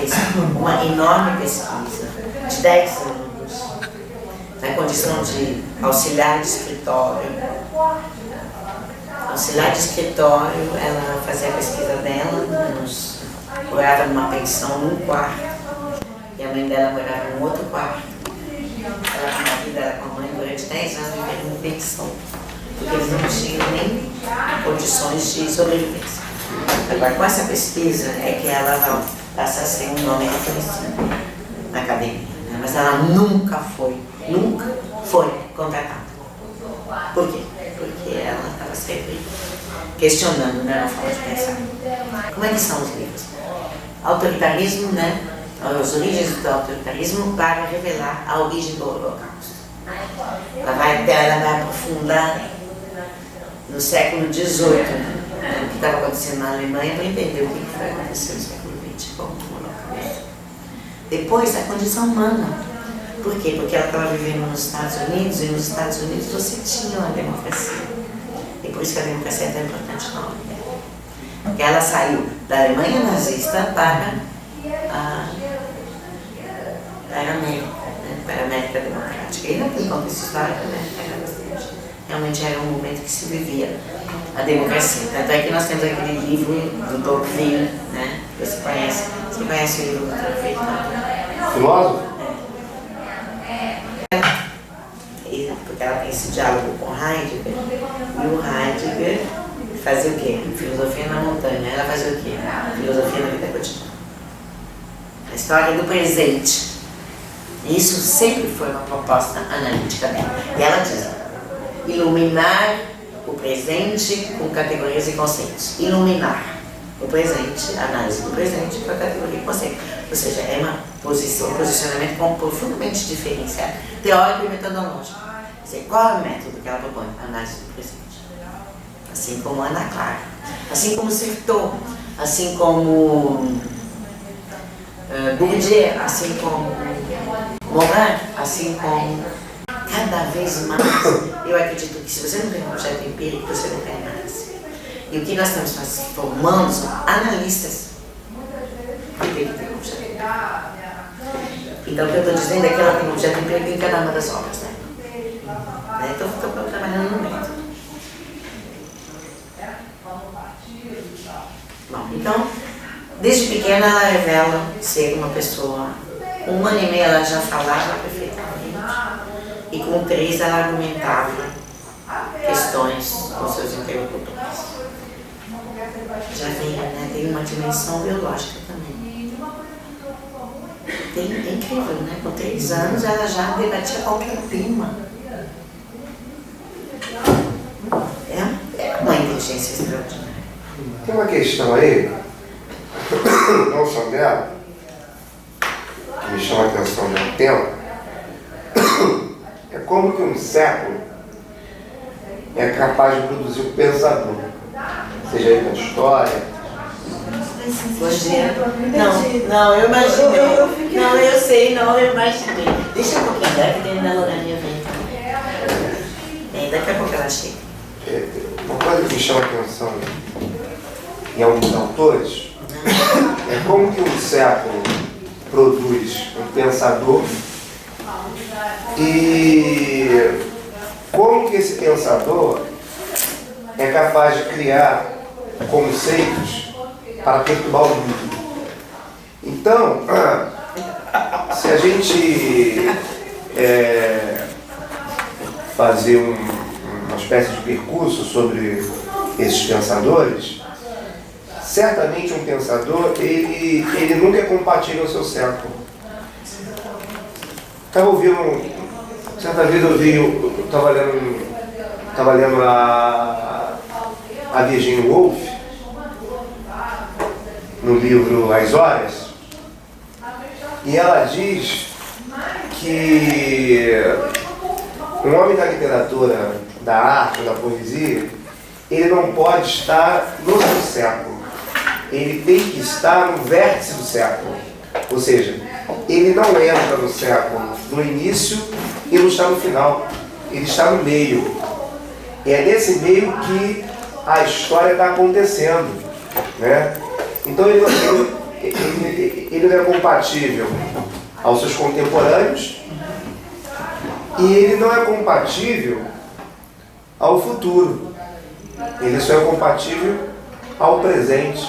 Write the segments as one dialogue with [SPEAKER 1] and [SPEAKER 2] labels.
[SPEAKER 1] fez uma enorme pesquisa de 10 anos na condição de auxiliar de escritório. Auxiliar de escritório, ela fazia a pesquisa dela, morava numa pensão num quarto, e a mãe dela morava num outro quarto. Ela tinha a vida com a mãe durante 10 anos vivendo em pensão, porque eles não tinham nem condições de sobrevivência. Agora, com essa pesquisa é que ela passa a ser um nome reconhecido na academia, né? Mas ela nunca foi contratada. Por quê? Porque ela estava sempre questionando, né, a forma de pensar. Como é que são os livros? Autoritarismo, né? As origens do autoritarismo para revelar a origem do Holocausto. Ela vai aprofundar no século XVIII, né, o que estava acontecendo na Alemanha, para entender o que foi acontecer no século XX com o Holocausto. Depois, a condição humana. Por quê? Porque ela estava vivendo nos Estados Unidos, e nos Estados Unidos você tinha uma democracia. E por isso que a democracia é tão importante na hora dela. Porque ela saiu da Alemanha nazista para a América, né? Para a América Democrática. E não tem contexto histórico, né? Realmente era um momento que se vivia a democracia. Tanto é que nós temos aquele livro do Tocqueville, né? Você conhece o livro do Tocqueville?
[SPEAKER 2] Filósofo?
[SPEAKER 1] Porque ela tem esse diálogo com Heidegger, e o Heidegger fazia o quê? Filosofia na montanha. Ela fazia o quê? Filosofia na vida cotidiana. A história do presente. Isso sempre foi uma proposta analítica dela. E ela diz: iluminar o presente com categorias e conceitos. Iluminar o presente, a análise do presente com a categoria e conceito. Ou seja, é um posicionamento profundamente diferenciado, teórico e metodológico. Quer dizer, qual é o método que ela propõe? A análise do presente. Assim como Ana Clara, assim como Certeau, assim como Bourdieu, assim como Morin, assim como cada vez mais. Eu acredito que se você não tem um objeto empírico, você não tem análise. E o que nós estamos formando são analistas que tem que ter um objeto empírico. Então, o que eu estou dizendo é que ela tem um objeto empírico em cada uma das obras, né? Estou trabalhando no método. Bom, então, desde pequena ela revela ser uma pessoa. Com 1 ano e meio ela já falava perfeitamente. E com 3 ela argumentava questões com seus interlocutores. Já vem, né? Tem uma dimensão biológica também. É incrível, né? Com 3 anos ela já debatia qualquer tema. É uma inteligência extraordinária.
[SPEAKER 2] Tem uma questão aí, não só dela, que me chama a atenção no tempo, é como que um século é capaz de produzir um pensador, seja ele na história.
[SPEAKER 1] Não, eu imaginei. Não, eu sei, eu imaginei. Deixa um pouquinho, daqui dentro da Lorania vem. Daqui a pouco ela chega.
[SPEAKER 2] Uma coisa que me chama a atenção em alguns autores é como que um século produz um pensador e como que esse pensador é capaz de criar conceitos para perturbar o mundo. Então, se a gente fazer uma espécie de percurso sobre esses pensadores, certamente um pensador, ele nunca é compatível ao seu século. Certa vez eu estava lendo a Virginia Woolf, no livro As Horas, e ela diz que um homem da literatura, da arte, da poesia, ele não pode estar no seu século. Ele tem que estar no vértice do século. Ou seja, ele não entra no século no início e não está no final. Ele está no meio. E é nesse meio que a história está acontecendo, né? Então ele não é compatível aos seus contemporâneos e ele não é compatível ao futuro. Ele só é compatível ao presente.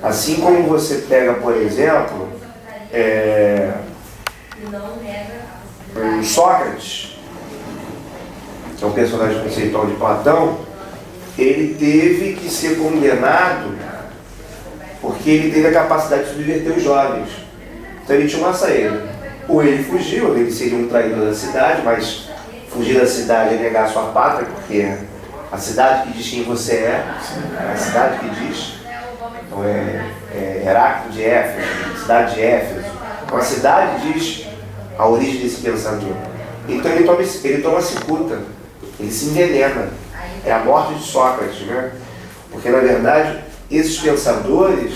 [SPEAKER 2] Assim como você pega, por exemplo, o Sócrates, que é um personagem conceitual de Platão, ele teve que ser condenado porque ele teve a capacidade de subverter os jovens. Então ele tinha uma saída. Ou ele fugiu, ele seria um traidor da cidade, mas fugir da cidade é negar a sua pátria, porque a cidade que diz quem você é a cidade que diz. Então Heráclito de Éfeso, cidade de Éfeso. Então a cidade diz a origem desse pensador. Então ele toma cicuta, ele se envenena. É a morte de Sócrates, né? Porque na verdade esses pensadores,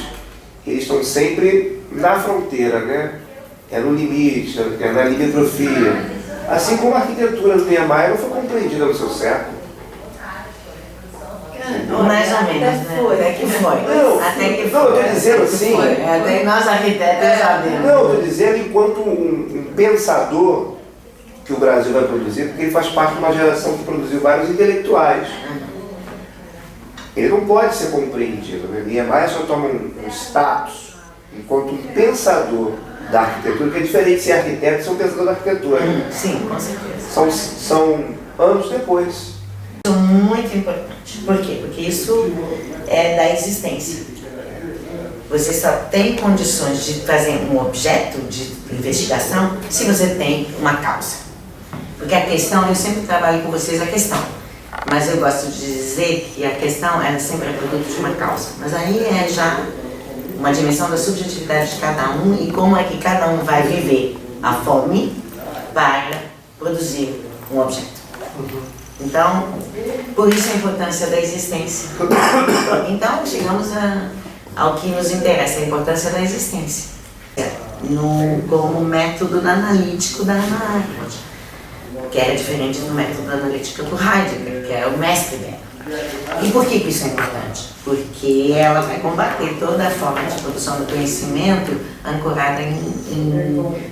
[SPEAKER 2] eles estão sempre na fronteira, né? É no limite, é na limitrofia. Assim como a arquitetura do Niemeyer não foi compreendida no seu século.
[SPEAKER 1] Mais ou menos, né? Até que foi. Até que foi.
[SPEAKER 2] Não, eu estou dizendo assim.
[SPEAKER 1] Até nós arquitetos sabemos.
[SPEAKER 2] Não, eu estou dizendo enquanto um pensador que o Brasil vai produzir, porque ele faz parte de uma geração que produziu vários intelectuais. Ele não pode ser compreendido, né? Niemeyer só toma um status enquanto um pensador da arquitetura, que é diferente de ser arquiteto e ser um pensador da arquitetura.
[SPEAKER 1] Sim, com certeza.
[SPEAKER 2] São anos depois.
[SPEAKER 1] Isso é muito importante. Por quê? Porque isso é da existência. Você só tem condições de fazer um objeto de investigação se você tem uma causa. Porque a questão, eu sempre trabalho com vocês a questão. Mas eu gosto de dizer que a questão ela sempre é produto de uma causa. Mas aí é já uma dimensão da subjetividade de cada um e como é que cada um vai viver a fome para produzir um objeto. Então, por isso a importância da existência. Então, chegamos ao que nos interessa, a importância da existência. Como método analítico da Hannah Arendt, que é diferente do método analítico do Heidegger, que é o mestre dela. E por que isso é importante? Porque ela vai combater toda a forma de produção do conhecimento ancorada em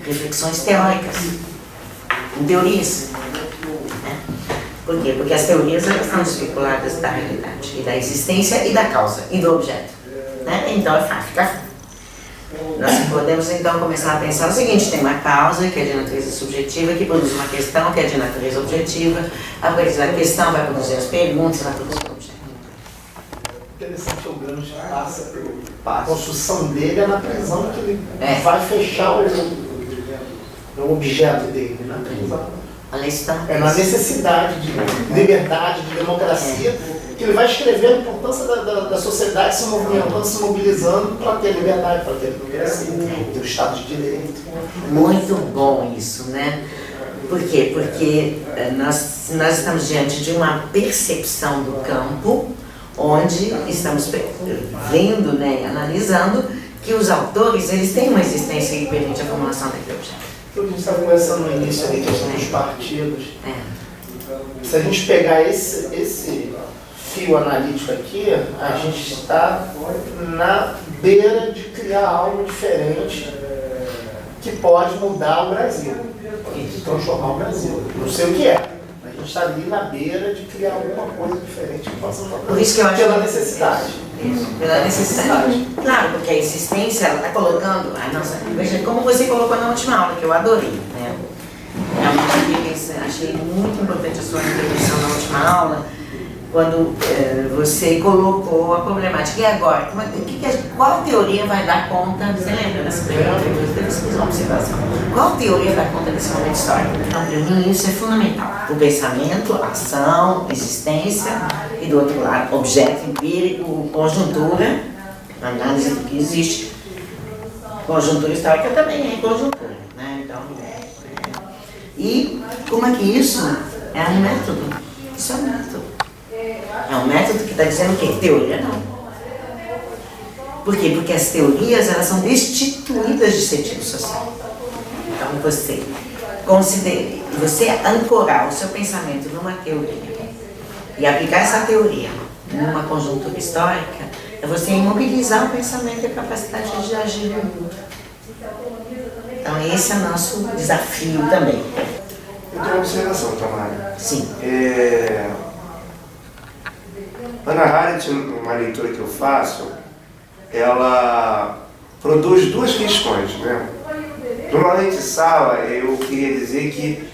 [SPEAKER 1] reflexões teóricas, em teorias. Né? Por quê? Porque as teorias elas estão desvinculadas da realidade, e da existência, e da causa, e do objeto. Né? Então é fácil, fica fácil. Nós podemos então começar a pensar o seguinte: tem uma causa que é de natureza subjetiva, que produz uma questão que é de natureza objetiva, a partir da questão vai produzir as perguntas, vai produzir o objeto.
[SPEAKER 3] Interessante, o Gramsci passa a construção dele é na prisão que ele vai fechar o objeto dele, na prisão. É na necessidade de liberdade, de democracia, que ele vai escrever a importância da sociedade se movimentando, se mobilizando para ter liberdade, para ter democracia, ter o Estado de Direito.
[SPEAKER 1] Muito bom isso, né? Por quê? Porque nós estamos diante de uma percepção do campo, onde estamos vendo, né, analisando que os autores eles têm uma existência que permite a formulação daquele objeto.
[SPEAKER 3] A gente estava conversando no início ali, questão dos partidos. Se a gente pegar esse fio analítico aqui, a gente está na beira de criar algo diferente que pode mudar o Brasil, pode transformar o Brasil. Não sei o que é, mas a gente está ali na beira de criar alguma coisa diferente que possa mudar.
[SPEAKER 1] Por isso que eu acho
[SPEAKER 3] pela necessidade.
[SPEAKER 1] Isso, pela necessidade. Claro, porque a existência ela está colocando. Veja como você colocou na última aula, que eu adorei. Né? Achei muito importante a sua introdução na última aula, quando você colocou a problemática. E agora? Qual teoria vai dar conta? Você lembra dessa pergunta? Eu fiz uma observação. Qual teoria dá conta desse momento histórico? Então, para mim, isso é fundamental. O pensamento, a ação, a existência, e do outro lado, objeto empírico, conjuntura, análise do que existe. Conjuntura histórica também é conjuntura. Né? Então, e como é que isso é um método? Isso é um método. É um método que está dizendo o quê? Teoria não. Por quê? Porque as teorias elas são destituídas de sentido social. Então você ancorar o seu pensamento numa teoria e aplicar essa teoria numa conjuntura histórica É você imobilizar o pensamento e a capacidade de agir no mundo. Então esse é o nosso desafio também.
[SPEAKER 2] Eu tenho uma observação, Tamara.
[SPEAKER 1] Sim.
[SPEAKER 2] Hannah Arendt, uma leitura que eu faço, ela produz duas questões, né? Numa antessala, eu queria dizer que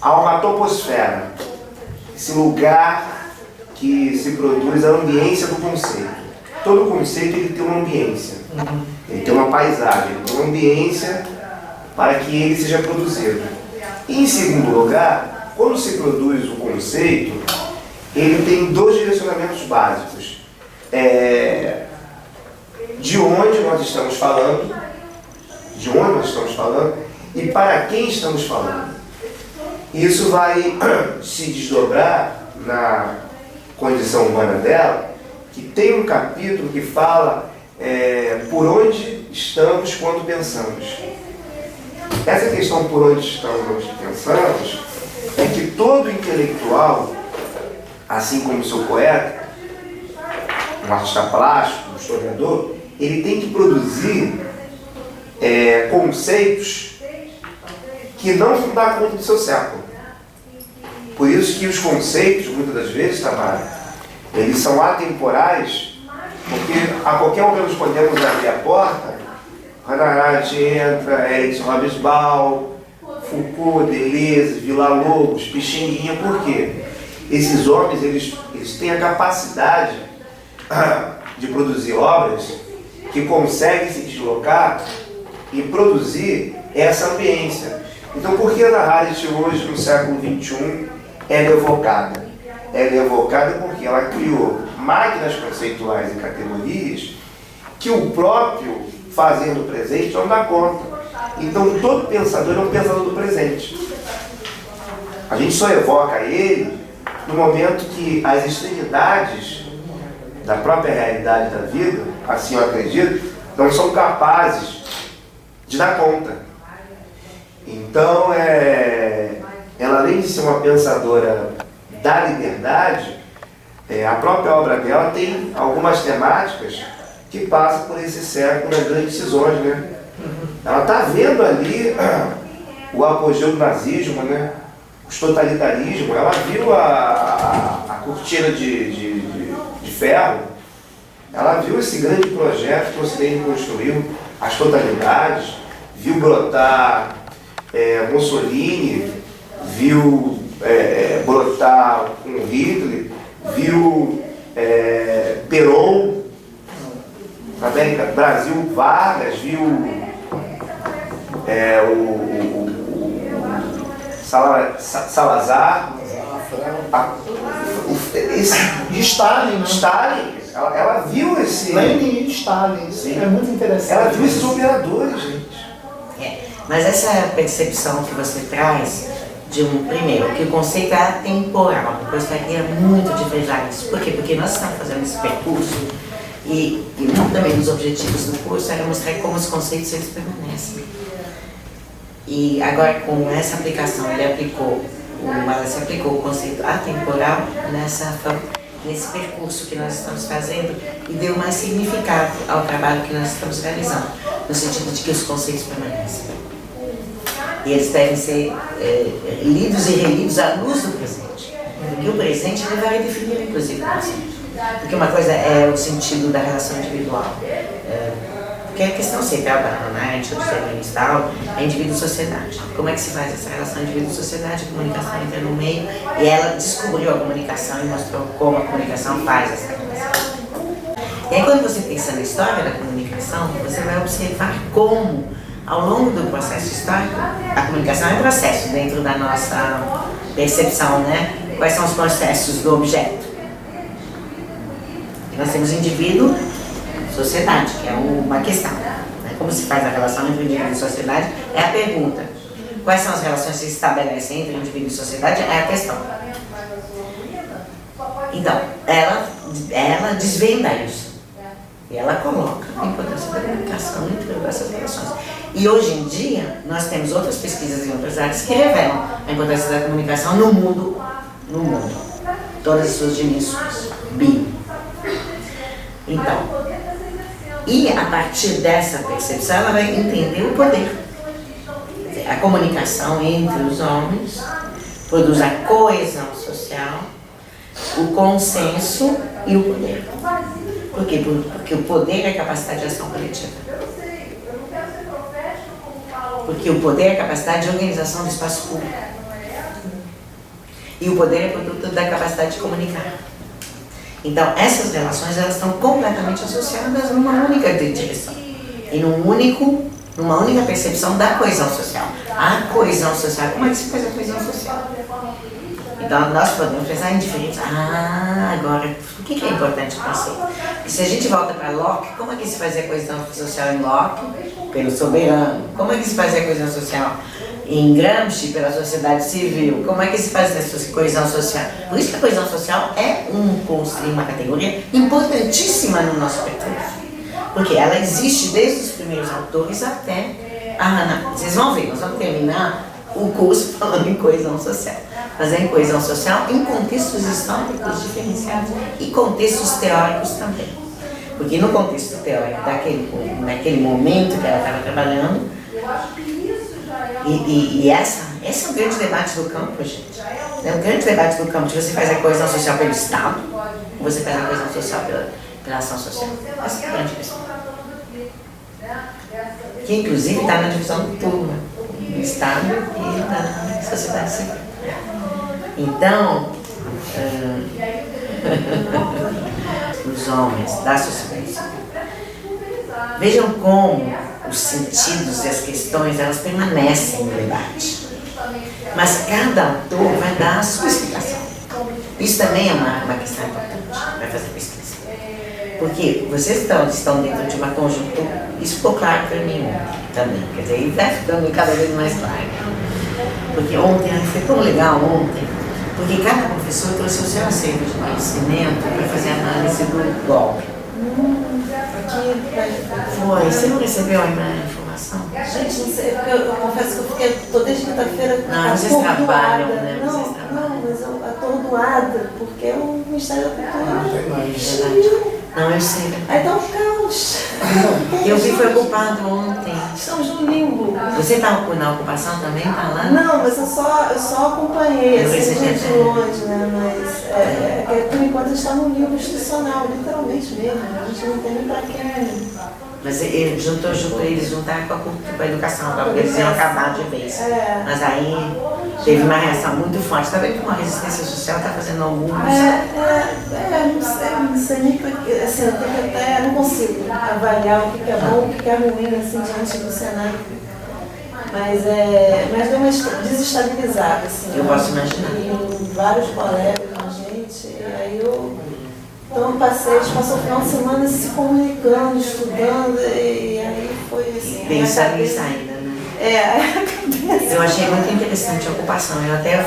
[SPEAKER 2] há uma toposfera, esse lugar que se produz a ambiência do conceito. Todo conceito ele tem uma ambiência, ele tem uma paisagem, ele tem uma ambiência para que ele seja produzido. E, em segundo lugar, quando se produz o conceito, ele tem dois direcionamentos básicos. De onde nós estamos falando, e para quem estamos falando. Isso vai se desdobrar na condição humana dela, que tem um capítulo que fala por onde estamos quando pensamos. Essa questão por onde estamos quando pensamos é que todo intelectual, assim como o seu poeta, um artista plástico, um historiador, ele tem que produzir conceitos que não dão conta do seu século. Por isso que os conceitos, muitas das vezes, Tamara, eles são atemporais, porque a qualquer momento nós podemos abrir a porta, Hannah Arendt entra, Erikson Hobsbawm, Foucault, Deleuze, Villa-Lobos, Pixinguinha. Por quê? Esses homens, eles têm a capacidade de produzir obras que conseguem se deslocar e produzir essa ambiência. Então, por que Hannah Arendt hoje, no século XXI, ela é evocada? Ela é evocada porque ela criou máquinas conceituais e categorias que o próprio fazer do presente não dá conta. Então, todo pensador é um pensador do presente. A gente só evoca ele no momento que as extremidades da própria realidade da vida, assim eu acredito, não são capazes de dar conta. Então, ela, além de ser uma pensadora da liberdade, a própria obra dela tem algumas temáticas que passam por esse século das grandes decisões, né? Ela está vendo ali o apogeu do nazismo, né? Os totalitarismos. Ela viu a cortina de ferro, ela viu esse grande projeto que o Ocidente construiu, as totalidades, viu brotar Mussolini, viu brotar um Hitler, viu Perón, na América, Brasil, Vargas, viu Salazar, Stalin, ela viu esse...
[SPEAKER 3] Lenin e Stalin, isso é muito interessante.
[SPEAKER 2] Ela viu esses operadores, gente.
[SPEAKER 1] Mas essa percepção que você traz primeiro, que o conceito é atemporal. Eu gostaria muito de frisar isso. Por quê? Porque nós estamos fazendo esse percurso e um também dos objetivos do curso era mostrar como os conceitos eles permanecem. E agora, com essa aplicação, ela se aplicou o conceito atemporal nesse percurso que nós estamos fazendo e deu mais significado ao trabalho que nós estamos realizando, no sentido de que os conceitos permanecem. E eles devem ser lidos e relidos à luz do presente. E o presente ele vai definir, inclusive, o presente. Porque uma coisa é o sentido da relação individual. Porque a questão central da Hannah Arendt, do feminista tal, é indivíduo-sociedade. Como é que se faz essa relação indivíduo-sociedade? A comunicação entra no meio e ela descobriu a comunicação e mostrou como a comunicação faz essa relação. E aí quando você pensa na história da comunicação, você vai observar como, ao longo do processo histórico, a comunicação é um processo dentro da nossa percepção, né? Quais são os processos do objeto? Nós temos indivíduo, sociedade, que é uma questão. Né? Como se faz a relação entre indivíduo e sociedade? É a pergunta. Quais são as relações que se estabelecem entre indivíduo e sociedade? É a questão. Então, ela desvenda isso. E ela coloca a importância da comunicação entre essas relações. E hoje em dia, nós temos outras pesquisas em outras áreas que revelam a importância da comunicação no mundo. Todas as suas dimensões. Então, e a partir dessa percepção, ela vai entender o poder. A comunicação entre os homens produz a coesão social, o consenso e o poder. Por quê? Porque o poder é capacidade de ação coletiva. Porque o poder é capacidade de organização do espaço público. E o poder é produto da capacidade de comunicar. Então, essas relações, elas estão completamente associadas numa única direção. E numa única percepção da coesão social. A coesão social, como é que se faz a coesão social? Então, nós podemos pensar em diferentes... agora, o que é importante para você? E se a gente volta para Locke, como é que se fazia a coesão social em Locke? Pelo soberano. Como é que se fazia a coesão social em Gramsci? Pela sociedade civil. Como é que se faz essa coesão social? Por isso que a coesão social é uma categoria importantíssima no nosso percurso. Porque ela existe desde os primeiros autores até a Hannah. Vocês vão ver, nós vamos terminar o curso falando em coesão social. Fazendo coesão social em contextos históricos diferenciados e contextos teóricos também. Porque no contexto teórico naquele momento que ela estava trabalhando, esse é o grande debate do campo, gente. É o grande debate do campo, de você faz a coesão social pelo Estado, ou você faz a coesão social pela ação social. Essa é a grande questão. Que inclusive está na divisão do turno, do Estado e da sociedade civil. Então, os homens da sociedade civil, vejam como os sentidos e as questões, elas permanecem no debate. Mas cada autor vai dar a sua explicação. Isso também é uma questão importante para fazer pesquisa. Porque vocês estão dentro de uma conjuntura, isso ficou claro para mim também, quer dizer, e vai ficando cada vez mais claro. Porque ontem, foi tão legal ontem, porque cada professor trouxe o seu acervo de conhecimento para fazer a análise do golpe. Foi, você não recebeu a informação?
[SPEAKER 4] Gente, não sei, porque eu confesso que eu fiquei toda quinta-feira
[SPEAKER 1] Não, vocês trabalham, né?
[SPEAKER 4] Não, mas eu atordoada, porque o Ministério da Cultura...
[SPEAKER 1] Não, eu sei.
[SPEAKER 4] Aí tá um caos.
[SPEAKER 1] Eu vi foi ocupado ontem.
[SPEAKER 4] Estamos no limbo.
[SPEAKER 1] Você está na ocupação também? Está lá?
[SPEAKER 4] Não, mas eu só acompanhei,
[SPEAKER 1] Eu
[SPEAKER 4] assim,
[SPEAKER 1] recebi
[SPEAKER 4] de longe, né? Mas por enquanto a gente está no limbo institucional, literalmente mesmo. A gente não tem nem para quem.
[SPEAKER 1] Mas eles juntaram com a educação, porque eles iam acabar de vez. Mas aí teve uma reação muito forte. Está vendo que uma resistência social está fazendo algumas?
[SPEAKER 4] Não sei nem porque, assim, eu tenho que até, não consigo avaliar o que é bom, o que é ruim, assim, diante do cenário. Mas deu uma desestabilizada, assim.
[SPEAKER 1] Eu posso imaginar.
[SPEAKER 4] E vários colegas da gente, e aí então a gente passou o final de semana se comunicando, estudando, e aí foi assim.
[SPEAKER 1] Pensando em saída, né? Eu achei muito interessante a ocupação. Eu até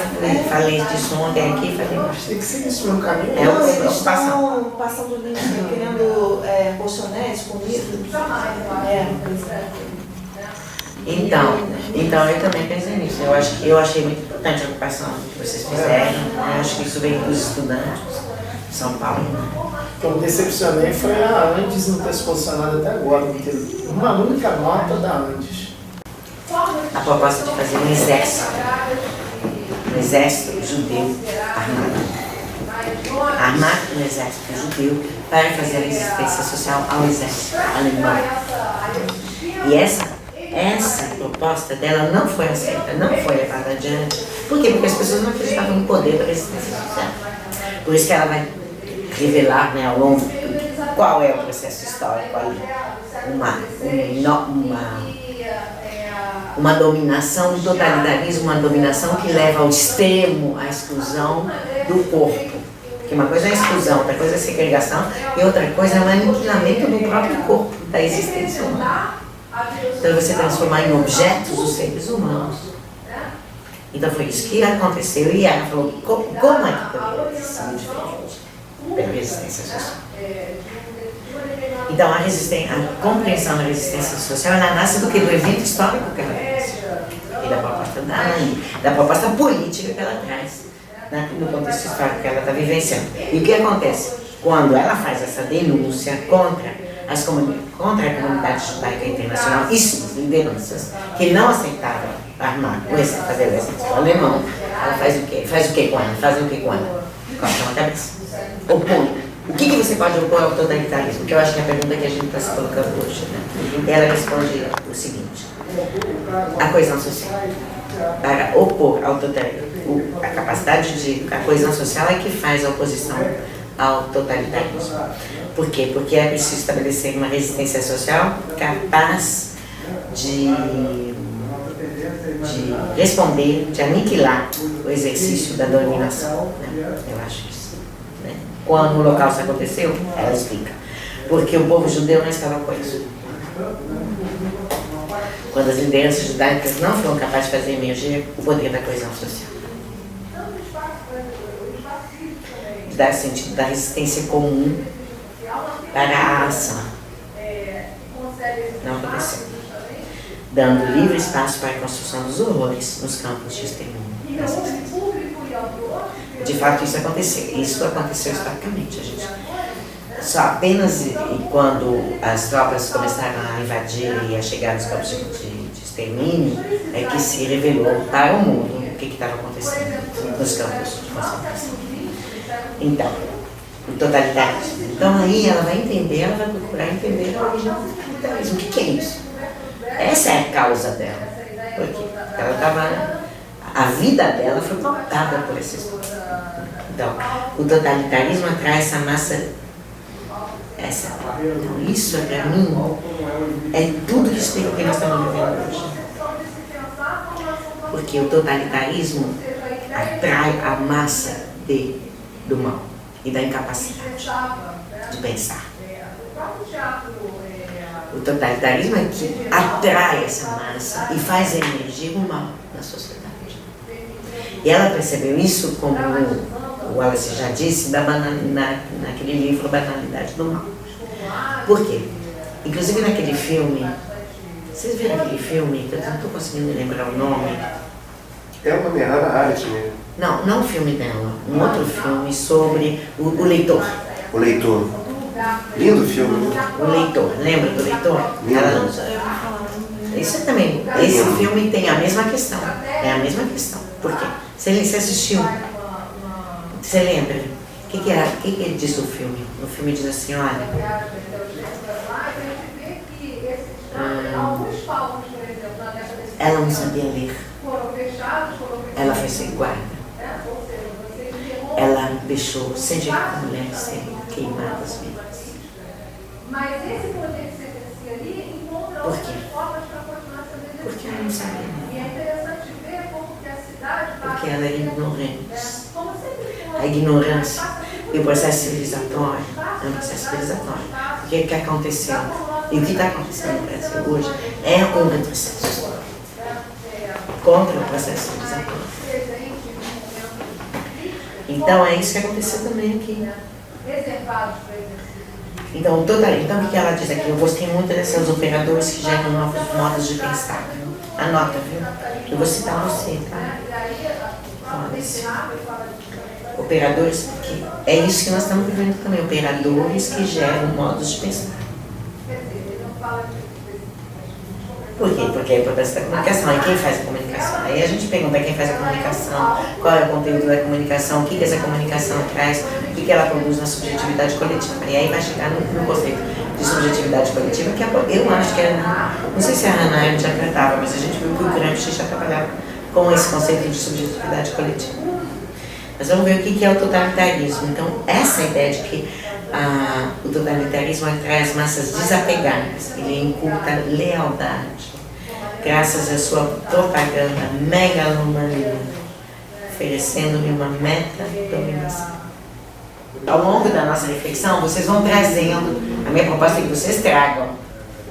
[SPEAKER 1] falei disso ontem aqui, falei,
[SPEAKER 3] Tem que seguir esse meu caminho.
[SPEAKER 4] Não, eles
[SPEAKER 1] ocupação.
[SPEAKER 4] estão passando o link, querendo colchonete, comida.
[SPEAKER 1] Então eu também pensei nisso. Eu achei muito importante a ocupação que vocês fizeram. Eu acho que isso veio dos estudantes de São Paulo.
[SPEAKER 3] O que eu me decepcionei foi a Andes não ter se posicionado até agora, não ter uma única nota da Andes.
[SPEAKER 1] A proposta de fazer um exército judeu armado um exército judeu para fazer a resistência social ao exército alemão. E essa proposta dela não foi aceita, não foi levada adiante. Por quê? Porque as pessoas não acreditavam no poder da resistência social. Por isso que ela vai revelar, né, ao longo qual é o processo histórico ali. Uma dominação, um totalitarismo, uma dominação que leva ao extremo a exclusão do corpo. Porque uma coisa é a exclusão, outra coisa é a segregação e outra coisa é o aniquilamento do próprio corpo, da existência humana. Então você transformar em objetos os seres humanos. Então foi isso que aconteceu e ela falou, como é que poderia ser diferente pela resistência social? Então a compreensão da resistência social, ela nasce do que? Do evento histórico que ela traz. E da proposta da proposta política que ela traz, né, no contexto histórico que ela está vivenciando. E o que acontece? quando ela faz essa denúncia contra a comunidade judaica internacional e suas lideranças, que não aceitavam armar, fazer o exército alemão, ela faz o quê? Faz o quê com ela? Faz o quê com ela? Corta na cabeça. Opõe. O que você pode opor ao totalitarismo? Que eu acho que é a pergunta que a gente está se colocando hoje. Né? E ela responde o seguinte: a coesão social. Para opor ao totalitarismo, a capacidade de. A coesão social é que faz a oposição ao totalitarismo. Por quê? Porque é preciso estabelecer uma resistência social capaz de responder, de aniquilar o exercício da dominação. Né? Eu acho isso. Né? Quando o Holocausto aconteceu, ela explica. Porque o povo judeu não estava coeso. Quando as lideranças judaicas não foram capazes de fazer emergir o poder da coesão social. De dar sentido da resistência comum para a ação. Não aconteceu. Dando livre espaço para a construção dos horrores nos campos de extermínio. De fato, isso aconteceu. Isso aconteceu historicamente. A gente só apenas quando as tropas começaram a invadir e a chegar nos campos de extermínio é que se revelou para o mundo o que estava acontecendo nos campos de concentração. Então, o totalitarismo. Então aí ela vai entender, ela vai procurar entender a origem do totalitarismo. O que é isso? Essa é a causa dela. Por quê? Ela estava. A vida dela foi pautada por essa história. Então, o totalitarismo atrai essa massa. Então, isso para mim é tudo isso que nós estamos vivendo hoje. Porque o totalitarismo atrai a massa do mal e da incapacidade de pensar. O totalitarismo é que atrai essa massa e faz emergir o mal na sociedade. E ela percebeu isso, como o Wallace já disse, naquele livro Banalidade do Mal. Por quê? Inclusive naquele filme, vocês viram aquele filme, que eu não estou conseguindo lembrar o nome.
[SPEAKER 2] É uma Hannah Arendt mesmo.
[SPEAKER 1] Não o filme dela, um outro filme sobre o leitor.
[SPEAKER 2] O Leitor. Lindo filme, né?
[SPEAKER 1] O Leitor, lembra do Leitor? Isso também. Esse filme tem a mesma questão. É a mesma questão. Por quê? Você assistiu, você lembra? O que diz o filme? O filme diz assim, olha. Ela não sabia ler. Ela foi sem guarda. Ela deixou 100 mulheres serem queimadas vivas. Por quê? Porque ela não sabia ler. Porque ela era ignorante. A ignorância e o processo civilizatório é um processo civilizatório. O que aconteceu? E o que está acontecendo no Brasil hoje é um retrocesso contra o processo civilizatório. Então é isso que aconteceu também aqui. Então, o que ela diz aqui? Eu gostei muito desses operadores que geram novos modos de pensar. Anota, viu? Eu vou citar você, tá? Operadores, que é isso que nós estamos vivendo também. Operadores que geram modos de pensar. Por quê? Porque é a importância da comunicação. E quem faz a comunicação? Aí a gente pergunta quem faz a comunicação, qual é o conteúdo da comunicação, o que essa comunicação traz, o que ela produz na subjetividade coletiva. E aí vai chegar no conceito de subjetividade coletiva, que eu acho que não sei se a Hannah Arendt já tratava, mas a gente viu que o Gramsci já trabalhava com esse conceito de subjetividade coletiva. Mas vamos ver o que é o totalitarismo. Então, essa ideia de que o totalitarismo atrai as massas desapegadas, ele inculta lealdade, graças à sua propaganda megalomania, oferecendo-lhe uma meta-dominação. Ao longo da nossa reflexão, vocês vão trazendo, a minha proposta é que vocês tragam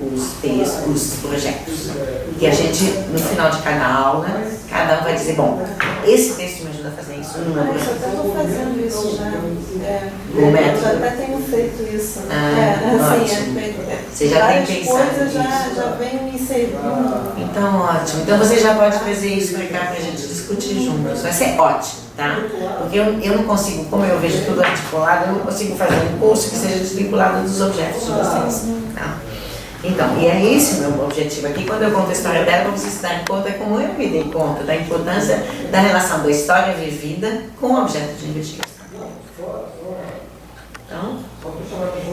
[SPEAKER 1] os textos, os projetos, que a gente, no final de cada aula, cada um vai dizer, bom, esse texto me ajuda a fazer isso,
[SPEAKER 4] Eu já estou fazendo isso já.
[SPEAKER 1] O método.
[SPEAKER 4] Eu já até tenho feito isso.
[SPEAKER 1] Ótimo. Você já tem pensado
[SPEAKER 4] coisas
[SPEAKER 1] nisso.
[SPEAKER 4] já venho me servindo.
[SPEAKER 1] Então, ótimo. Então, você já pode trazer isso para cá para a gente discutir juntos. Vai ser ótimo. tá? Porque eu não consigo, como eu vejo tudo articulado, eu não consigo fazer um curso que seja desvinculado dos objetos de vocês, tá? Então, e é esse o meu objetivo aqui, quando eu conto a história dela, para vocês se darem conta como eu me dei conta da importância da relação da história vivida com o objeto de investigação. Então,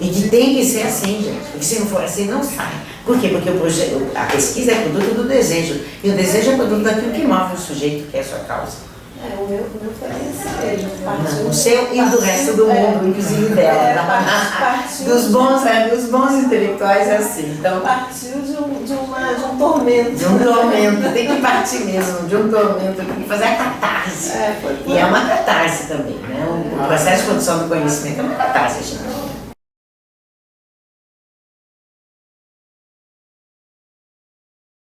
[SPEAKER 1] e que tem que ser assim, gente, porque se não for assim, não sai. Por quê? Porque a pesquisa é produto do desejo, e o desejo é produto daquilo que move o sujeito, que é a sua causa.
[SPEAKER 4] O meu foi esse mesmo.
[SPEAKER 1] Não, o seu e do resto do mundo, inclusive dela. Dos bons intelectuais é assim. Então,
[SPEAKER 4] partiu de um tormento.
[SPEAKER 1] De um tormento, tem que partir mesmo, de um tormento, tem que fazer a catarse. E é uma catarse também, né? O processo de produção do conhecimento é uma catarse, gente.